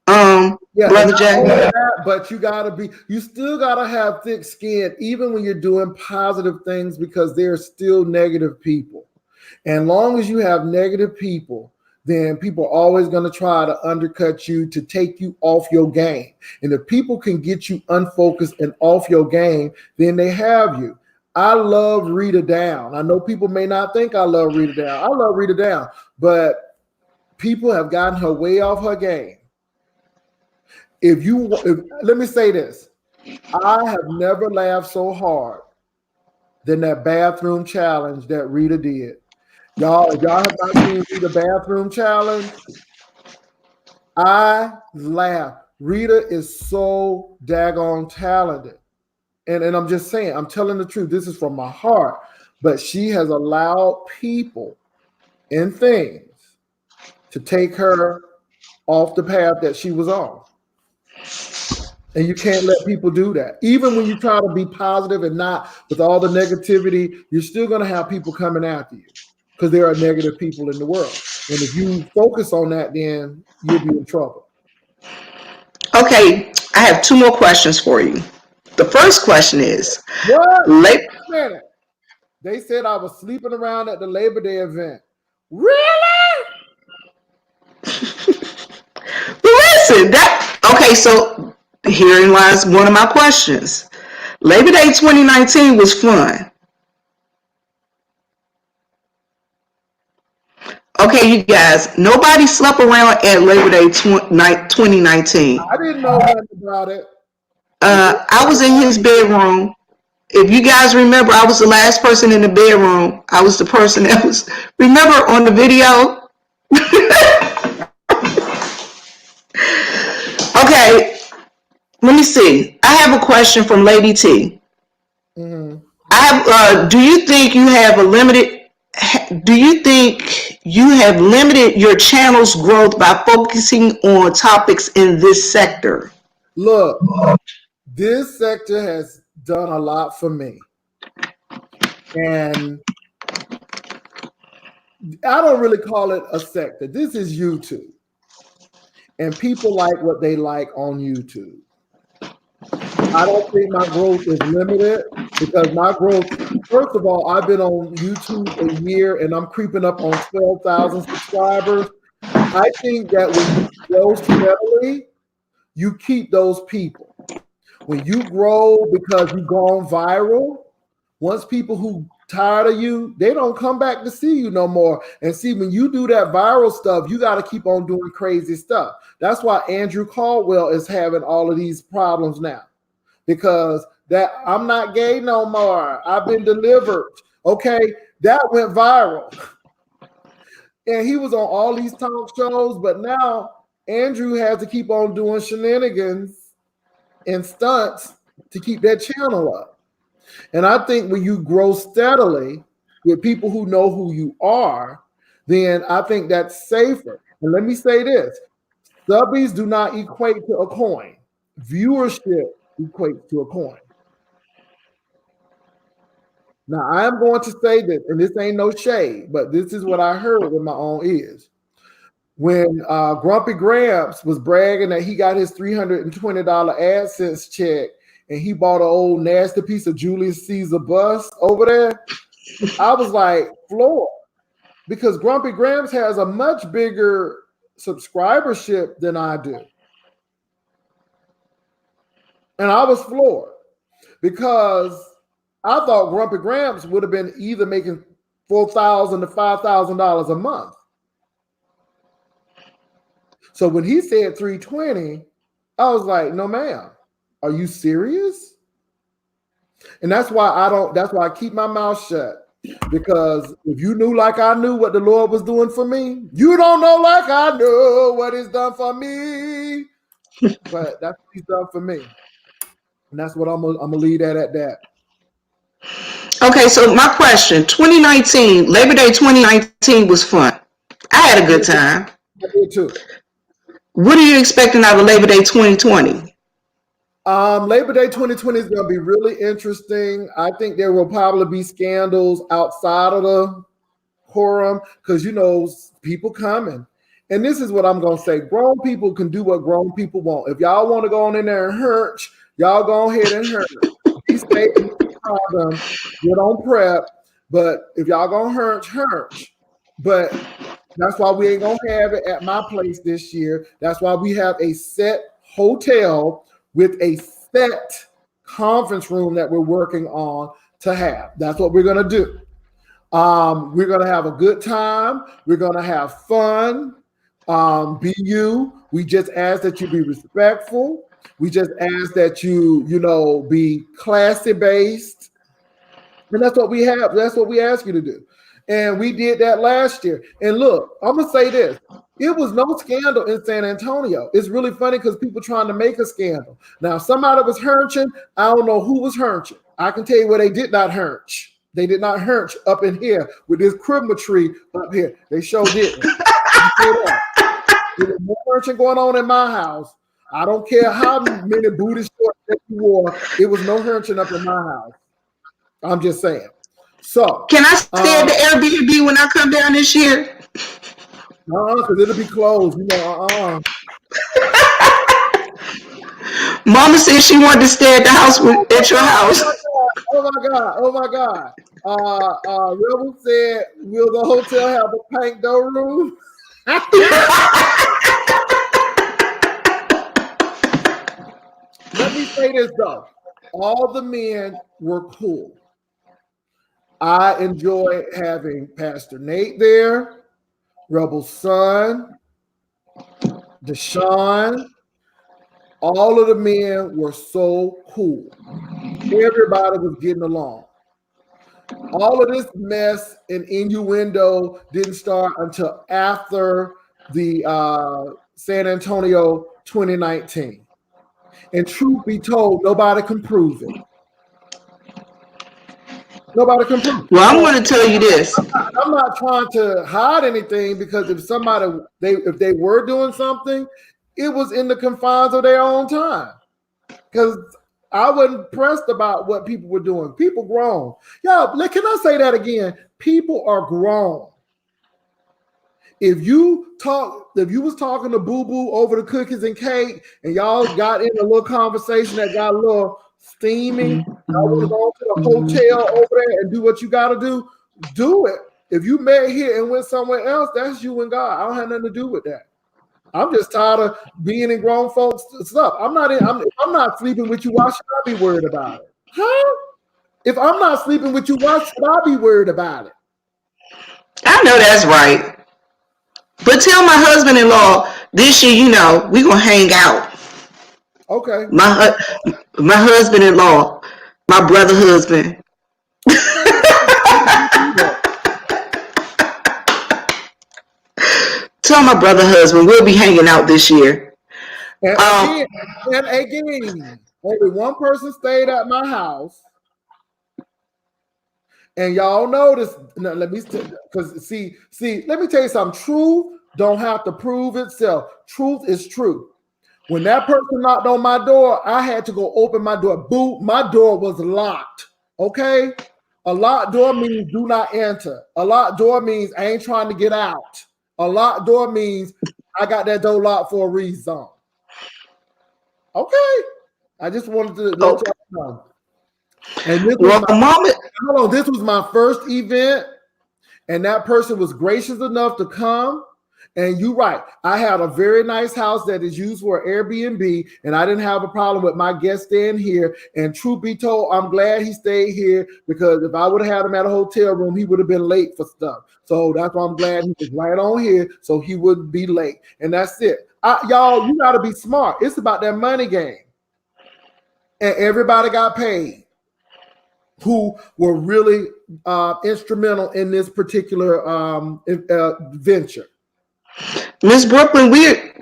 Brother Jay. But you still gotta have thick skin, even when you're doing positive things, because there are still negative people. And long as you have negative people, then people are always going to try to undercut you to take you off your game. And if people can get you unfocused and off your game, then they have you. I love Rita down. I know people may not think I love Rita down. I love Rita down, but people have gotten her way off her game. Let me say this. I have never laughed so hard than that bathroom challenge that Rita did. Y'all, if y'all have not seen Rita bathroom challenge, I laugh. Rita is so daggone talented. And I'm just saying, I'm telling the truth. This is from my heart. But she has allowed people and things to take her off the path that she was on. And you can't let people do that. Even when you try to be positive and not with all the negativity, you're still going to have people coming after you because there are negative people in the world. And if you focus on that, then you'll be in trouble. Okay, I have two more questions for you. The first question is, what? They said I was sleeping around at the Labor Day event. Really? Listen, okay, so herein lies one of my questions. Labor Day 2019 was fun. Okay, you guys, nobody slept around at Labor Day 2019. I didn't know nothing about it. I was in his bedroom. If you guys remember, I was the last person in the bedroom. I was the person that was, remember on the video? Okay, let me see. I have a question from Lady T. Mm-hmm. Do you think you have limited your channel's growth by focusing on topics in this sector? Look, this sector has done a lot for me. And I don't really call it a sector. This is YouTube. And people like what they like on YouTube. I don't think my growth is limited because my growth, first of all, I've been on YouTube a year and I'm creeping up on 12,000 subscribers. I think that when you grow steadily, you keep those people. When you grow because you've gone viral, once people who tired of you, they don't come back to see you no more. And see, when you do that viral stuff, you got to keep on doing crazy stuff. That's why Andrew Caldwell is having all of these problems now. Because that I'm not gay no more. I've been delivered. Okay, that went viral. And he was on all these talk shows, but now Andrew has to keep on doing shenanigans and stunts to keep that channel up. And I think when you grow steadily with people who know who you are, then I think that's safer. And let me say this, subbies do not equate to a coin. Viewership equates to a coin. Now, I am going to say this, and this ain't no shade, but this is what I heard with my own ears. When Grumpy Gramps was bragging that he got his $320 AdSense check and he bought an old nasty piece of Julius Caesar bust over there, I was like floored because Grumpy Gramps has a much bigger subscribership than I do. And I was floored because I thought Grumpy Gramps would have been either making $4,000 to $5,000 a month. So when he said 320, I was like, no, ma'am, are you serious? And that's why I keep my mouth shut. Because if you knew like I knew what the Lord was doing for me, you don't know like I know what he's done for me. But that's what he's done for me. And that's what I'm gonna leave that at that. Okay, so my question, 2019, Labor Day 2019 was fun. I had a good time. I did too. What are you expecting out of Labor Day 2020? Labor Day 2020 is going to be really interesting. I think there will probably be scandals outside of the quorum because, you know, people coming. And this is what I'm going to say. Grown people can do what grown people want. If y'all want to go on in there and hurt, y'all go ahead and hurt. Be safe, get on prep. But if y'all going to hurt. But that's why we ain't going to have it at my place this year. That's why we have a set hotel with a set conference room that we're working on to have. That's what we're going to do. We're going to have a good time. We're going to have fun. Be you. We just ask that you be respectful. We just ask that you be classy based. And that's what we have. That's what we ask you to do. And we did that last year. And look, I'm going to say this. It was no scandal in San Antonio. It's really funny because people trying to make a scandal. Now, somebody was hurching. I don't know who was hurching. I can tell you where they did not hurch. They did not hurch up in here with this Christmas tree up here. They sure didn't. There was more hurching going on in my house. I don't care how many booty shorts that you wore. It was no hurching up in my house. I'm just saying. So can I stay at the Airbnb when I come down this year? Because it'll be closed. Mama said she wanted to stay at the house at your house. Oh my God. Rebel said, will the hotel have a pink door room? Let me say this though. All the men were cool. I enjoy having Pastor Nate there. Rebel Son, Deshaun, all of the men were so cool. Everybody was getting along. All of this mess and innuendo didn't start until after the San Antonio 2019. And truth be told, nobody can prove it. Nobody can prove it. Well, I'm going to tell you this. I'm not trying to hide anything, because if they were doing something, it was in the confines of their own time. Because I wasn't pressed about what people were doing. People grown. Y'all, can I say that again? People are grown. If you was talking to Boo Boo over the cookies and cake, and y'all got in a little conversation that got a little steamy, y'all want to go to the hotel over there and do what you got to do it. If you met here and went somewhere else, that's you and God. I don't have nothing to do with that. I'm just tired of being in grown folks stuff. I'm not sleeping with you. Why should I be worried about it? Huh? If I'm not sleeping with you, why should I be worried about it? I know that's right. But tell my husband-in-law this year, we're going to hang out. Okay. My husband-in-law, my brother husband. Tell my brother husband we'll be hanging out this year. And again, only one person stayed at my house. And y'all notice, let me tell you something. Truth don't have to prove itself. Truth is true. When that person knocked on my door, I had to go open my door. Boo, my door was locked. Okay? A locked door means do not enter. A locked door means I ain't trying to get out. A locked door means I got that door locked for a reason. Okay. I just wanted to let y'all know. And this was my first event, and that person was gracious enough to come. And you're right. I had a very nice house that is used for Airbnb, and I didn't have a problem with my guest staying here. And truth be told, I'm glad he stayed here, because if I would have had him at a hotel room, he would have been late for stuff. So that's why I'm glad he was right on here, so he wouldn't be late. And that's it. Y'all, you got to be smart. It's about that money game. And everybody got paid who were really instrumental in this particular venture. Miss Brooklyn, we've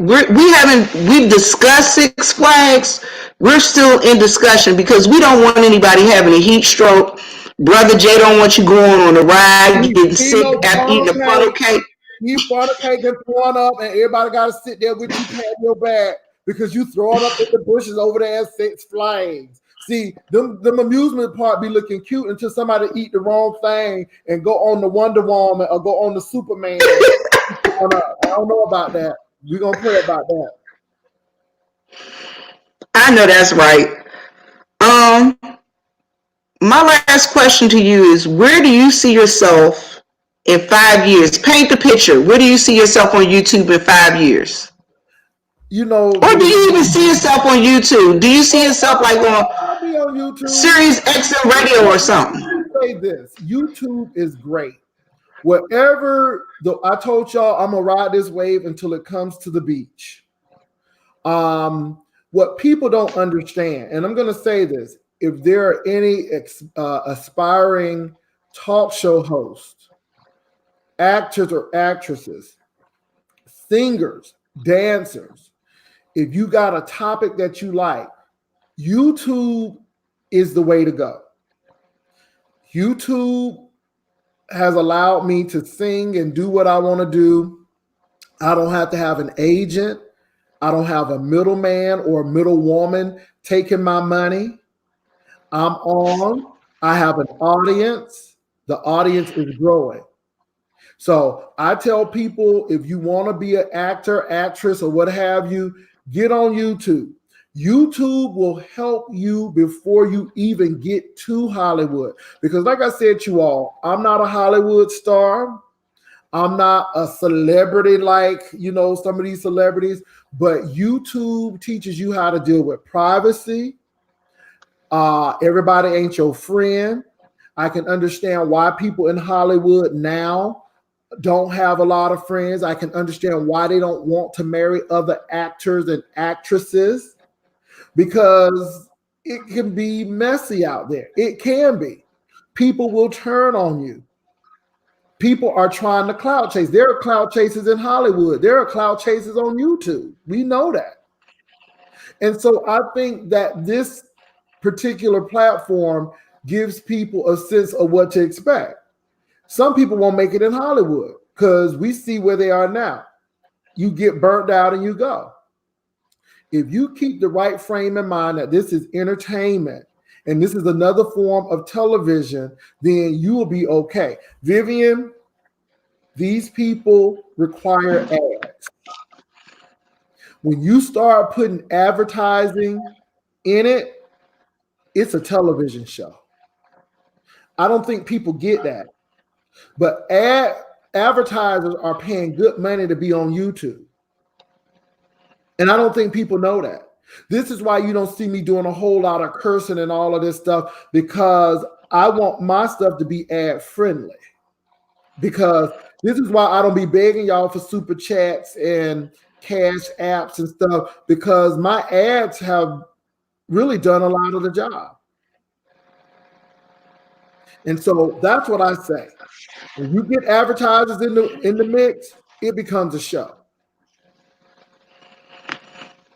discussed Six Flags. We're still in discussion because we don't want anybody having a heat stroke. Brother Jay don't want you going on a ride, getting sick after eating a funnel cake. You funnel cake and throwing up, and everybody got to sit there with you patting your back because you throwing up in the bushes over there at Six Flags. See, them amusement park be looking cute until somebody eat the wrong thing and go on the Wonder Woman or go on the Superman. I don't know about that. We're going to pray about that. I know that's right. My last question to you is, where do you see yourself in 5 years? Paint the picture. Where do you see yourself on YouTube in 5 years? Or do you even see yourself on YouTube? Do you see yourself like on YouTube, Sirius XM radio or something? Say this: YouTube is great. Whatever I told y'all, I'm gonna ride this wave until it comes to the beach. What people don't understand, and I'm gonna say this: if there are any aspiring talk show hosts, actors or actresses, singers, dancers, if you got a topic that you like, YouTube is the way to go. YouTube has allowed me to sing and do what I want to do. I don't have to have an agent. I don't have a middleman or a middlewoman taking my money. I'm on. I have an audience. The audience is growing. So I tell people, if you want to be an actor, actress, or what have you, get on YouTube. YouTube will help you before you even get to Hollywood. Because like I said to you all, I'm not a Hollywood star. I'm not a celebrity like, some of these celebrities. But YouTube teaches you how to deal with privacy. Everybody ain't your friend. I can understand why people in Hollywood now don't have a lot of friends. I can understand why they don't want to marry other actors and actresses, because it can be messy out there. It can be. People will turn on you. People are trying to clout chase. There are clout chasers in Hollywood. There are clout chasers on YouTube. We know that. And so I think that this particular platform gives people a sense of what to expect. Some people won't make it in Hollywood because we see where they are now. You get burnt out and you go. If you keep the right frame in mind that this is entertainment and this is another form of television, then you will be okay. Vivian, these people require ads. When you start putting advertising in it, it's a television show. I don't think people get that. But advertisers are paying good money to be on YouTube. And I don't think people know that. This is why you don't see me doing a whole lot of cursing and all of this stuff, because I want my stuff to be ad friendly. Because this is why I don't be begging y'all for super chats and cash apps and stuff, because my ads have really done a lot of the job. And so that's what I say. When you get advertisers in the mix, it becomes a show.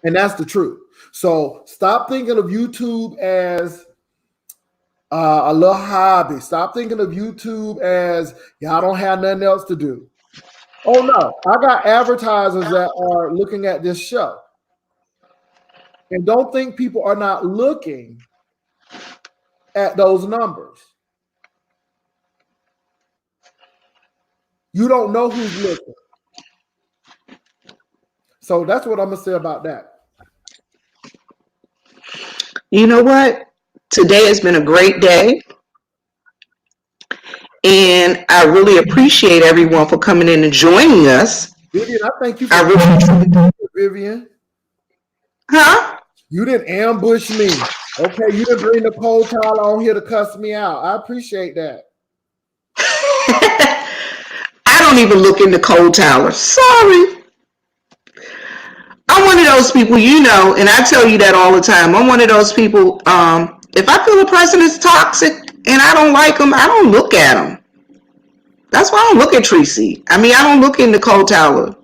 And that's the truth. So stop thinking of YouTube as a little hobby. Stop thinking of YouTube as y'all don't have nothing else to do. Oh no, I got advertisers that are looking at this show. And don't think people are not looking at those numbers. You don't know who's looking. So that's what I'm going to say about that. You know what? Today has been a great day. And I really appreciate everyone for coming in and joining us. Vivian, I thank you for Vivian. Huh? You didn't ambush me. Okay, you didn't bring the cold towel on here to cuss me out. I appreciate that. I don't even look into cold towers. Sorry. I'm one of those people, you know, and I tell you that all the time. I'm one of those people, if I feel a person is toxic and I don't like them, I don't look at them. That's why I don't look at Treacy. I mean, I don't look into cold tower.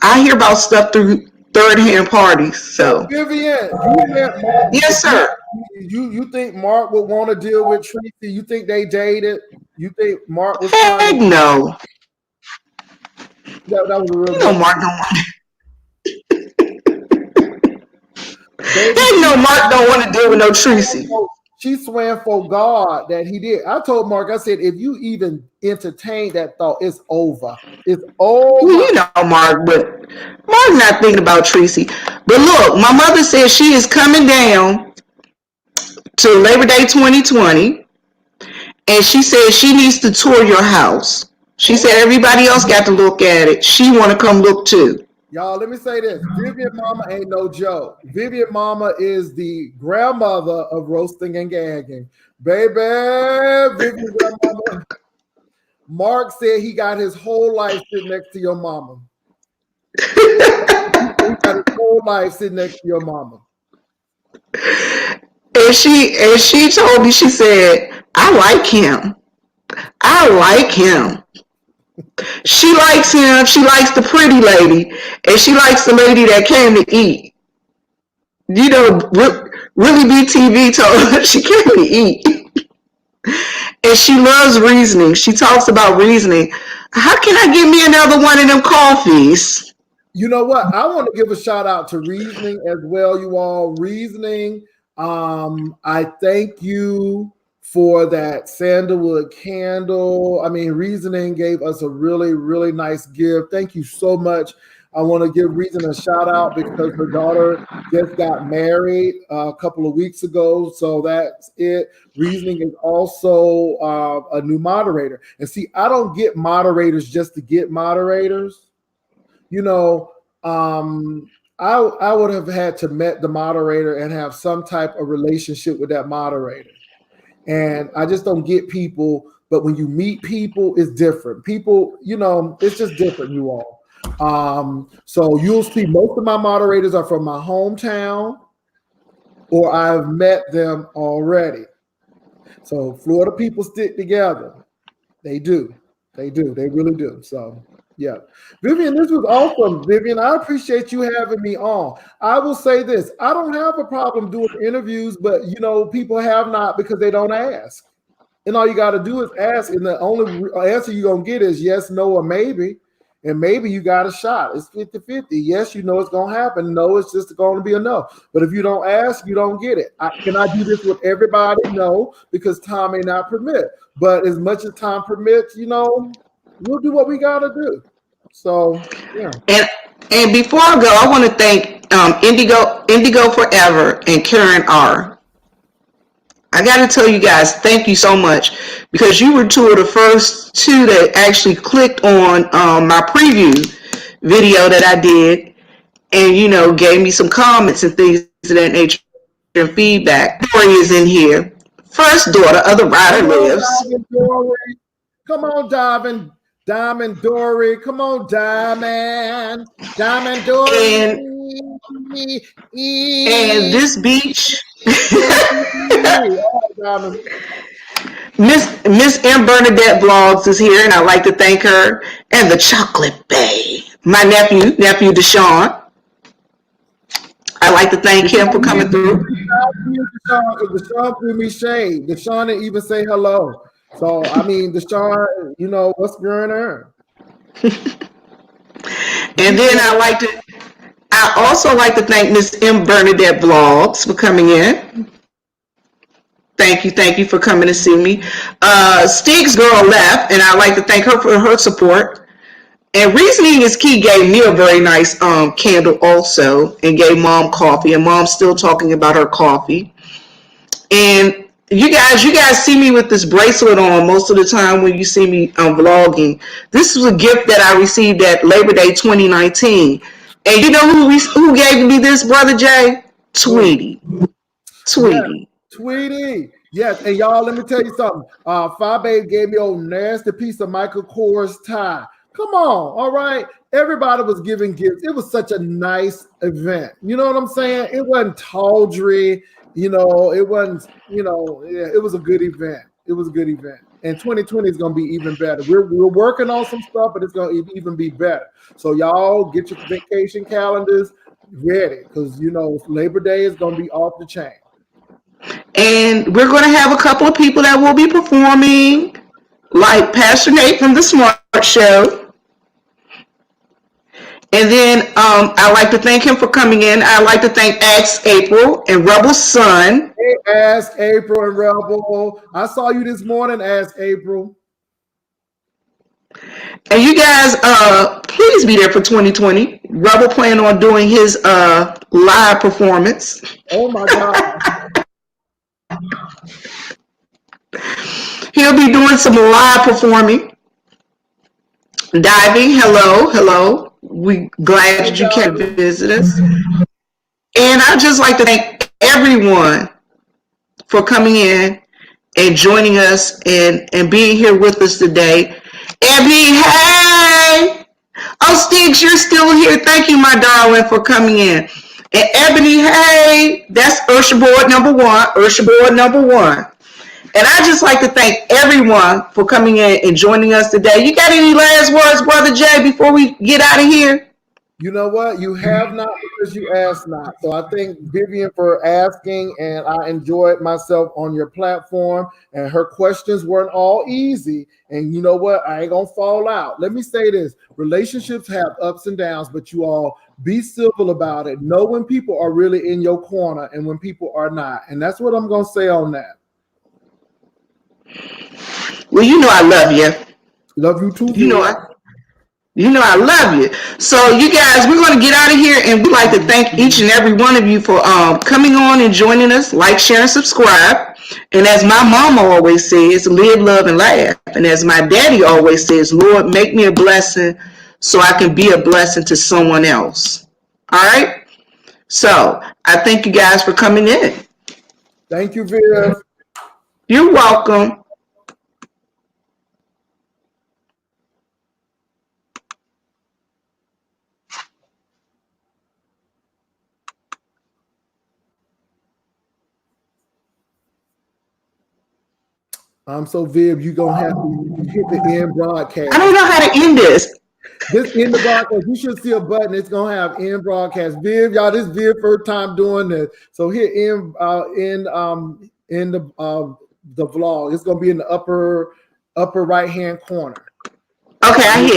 I hear about stuff through third-hand parties. So, Vivian, yes, sir. You think Mark would want to deal with Treacy? You think they dated? You think Mark was Heck no. That was a real you know Mark don't want to. Heck no, Mark don't want to deal with no Treacy. She swam for God that he did. I told Mark, I said, if you even entertain that thought, it's over. It's over. Well, you know Mark, but Mark's not thinking about Treacy. But look, my mother says she is coming down to Labor Day 2020, and she said she needs to tour your house. She said everybody else got to look at it. She want to come look too. Y'all, let me say this. Vivian Mama ain't no joke. Vivian Mama is the grandmother of roasting and gagging. Baby, Vivian grandmama. Mark said he got his whole life sitting next to your mama. He got his whole life sitting next to your mama. And she told me, she said, I like him. I like him. She likes him. She likes the pretty lady, and she likes the lady that came to eat. You know, Really BTV told her she came to eat. And she loves reasoning. She talks about reasoning. How can I get me another one of them coffees? You know what? I want to give a shout out to Reasoning as well, you all. Reasoning, I thank you for that sandalwood candle. I mean, Reasoning gave us a really, really nice gift. Thank you so much. I want to give Reason a shout out because her daughter just got married a couple of weeks ago. So that's it. Reasoning is also a new moderator. And see, I don't get moderators just to get moderators. You know, I would have had to met the moderator and have some type of relationship with that moderator. And I just don't get people But when you meet people, it's different. People, it's just different, you all. So you'll see most of my moderators are from my hometown, or I've met them already. So Florida people stick together. They do. They really do. So yeah. Vivian, this was awesome. Vivian, I appreciate you having me on. I will say this. I don't have a problem doing interviews, but people have not because they don't ask. And all you got to do is ask. And the only answer you're going to get is yes, no, or maybe. And maybe you got a shot. It's 50-50. Yes, it's going to happen. No, it's just going to be a no. But if you don't ask, you don't get it. Can I do this with everybody? No, because time may not permit. But as much as time permits, we'll do what we got to do. So, yeah. And before I go, I want to thank Indigo Forever and Karen R. I got to tell you guys, thank you so much, because you were two of the first two that actually clicked on my preview video that I did, and gave me some comments and things of that nature and feedback. Dory is in here, first daughter of the Rider Lives. Come on, Diamond Dory. Come on, Diamond Dory. And this beach. Miss M. Bernadette Vlogs is here, and I'd like to thank her. And the Chocolate Bay, my nephew Deshaun. I'd like to thank him for coming through. Deshaun threw me shade. Deshaun didn't even say hello. So, Deshaun, what's going on? And then I also like to thank Miss M. Bernadette Vlogs for coming in. Thank you for coming to see me. Stig's girl left, and I'd like to thank her for her support. And Reasoning is Key gave me a very nice candle also, and gave Mom coffee, and Mom's still talking about her coffee. And you guys see me with this bracelet on most of the time when you see me vlogging. This was a gift that I received at Labor Day 2019. And you know who gave me this, Brother Jay? Tweety. Yeah, Tweety. Yes, and y'all, let me tell you something. Fabe gave me a nasty piece of Michael Kors tie. Come on, all right? Everybody was giving gifts. It was such a nice event. You know what I'm saying? It wasn't tawdry. It wasn't, it was a good event. It was a good event. And 2020 is going to be even better. We're working on some stuff, but it's going to even be better. So y'all get your vacation calendars ready, because, Labor Day is going to be off the chain. And we're going to have a couple of people that will be performing, like Pastor Nate from the Smart Show. And then I'd like to thank him for coming in. I'd like to thank Ask April and Rebel's son. Hey, Ask April and Rebel. I saw you this morning, Ask April. And you guys, please be there for 2020. Rebel planning on doing his live performance. Oh, my God. He'll be doing some live performing. Diving, hello. We glad that you came to visit us. And I'd just like to thank everyone for coming in and joining us and being here with us today. Ebony, hey! Oh, Stiggs, you're still here. Thank you, my darling, for coming in. And Ebony, hey, that's Ursha Board number one. And I just like to thank everyone for coming in and joining us today. You got any last words, Brother Jay, before we get out of here? You know what? You have not because you asked not. So I thank Vivian for asking, and I enjoyed myself on your platform. And her questions weren't all easy. And you know what? I ain't going to fall out. Let me say this. Relationships have ups and downs, but you all be civil about it. Know when people are really in your corner and when people are not. And that's what I'm going to say on that. Well, I love you. Love you too. I love you. So you guys, we're going to get out of here, and we'd like to thank each and every one of you for coming on and joining us. Like, share, and subscribe. And as my mama always says, live, love, and laugh. And as my daddy always says, Lord, make me a blessing so I can be a blessing to someone else. All right? So I thank you guys for coming in. Thank you, Viv. You're welcome. So Viv, you're gonna have to hit the end broadcast. I don't know how to end this. This in the broadcast, you should see a button. It's gonna have end broadcast. Viv, y'all, this is Viv first time doing this. So hit in the vlog. It's gonna be in the upper right hand corner. Okay, I hear.